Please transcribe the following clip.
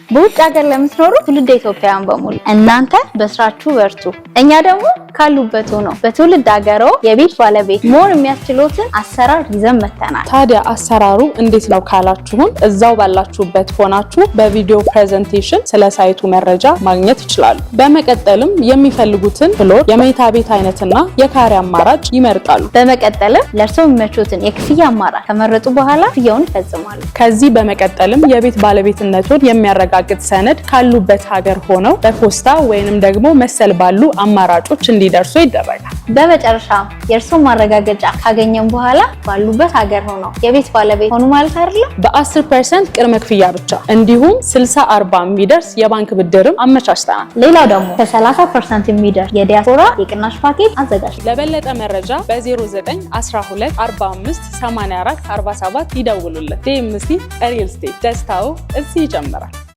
በውጭ ሀገር ለምትኖሩ ትውልደ ኢትዮጵያውያን በሙሉ እናንተ በስራችሁ በርቱ። እኛ ደግሞ ካሉበት ሆነው በትውልድ ሀገሮ የቤት ባለቤት መሆን የሚያስችሉትን አሰራር ይዘን መተናል። ታዲያ አሰራሩ እንዴት ነው ካላችሁን እዛው ባላችሁበት ሆናችሁ በቪዲዮ ፕሬዘንቴሽን ስለ ሳይቱ መረጃ ማግኘት ይችላሉ። በመቀጠልም የሚፈልጉትን ፍሎር፣ የመኝታ ቤት አይነትና የካሬ አማራጭ ይመርጣሉ። በመቀጠልም ለእርስዎ የሚመቹትን የክፍያ አማራጭ ከመረጡ በኋላ ክፍያውን ይፈጽማሉ። ከዚህ በመቀጠልም የቤት ባለቤትነቱን የሚያረጋግጥ ሰነድ ካሉበት ሀገር ሆነው በፖስታ ወይንም ደግሞ መሰል ባሉ አማራጮች እንዲደርሱ ይደረጋል። በመጨረሻ የእርስዎ ማረጋገጫ ካገኘን በኋላ ባሉበት ሀገር ሆነው የቤት ባለቤት ሆኑ ማለት አይደለም። በ10% ቅድመ ክፍያ ብቻ እንዲሁም 60/40 የሚደርስ የባንክ ብድርም አመቻችተናል። ሌላው ደግሞ ከ30% የሚደርስ የዲያስፖራ የቅናሽ ፓኬጅ አዘጋጅተናል። ለበለጠ መረጃ በ0912458447 ይደውሉልን። ዲኤምሲ ሪል ስቴት፣ ደስታው እዚህ ይጀምራል።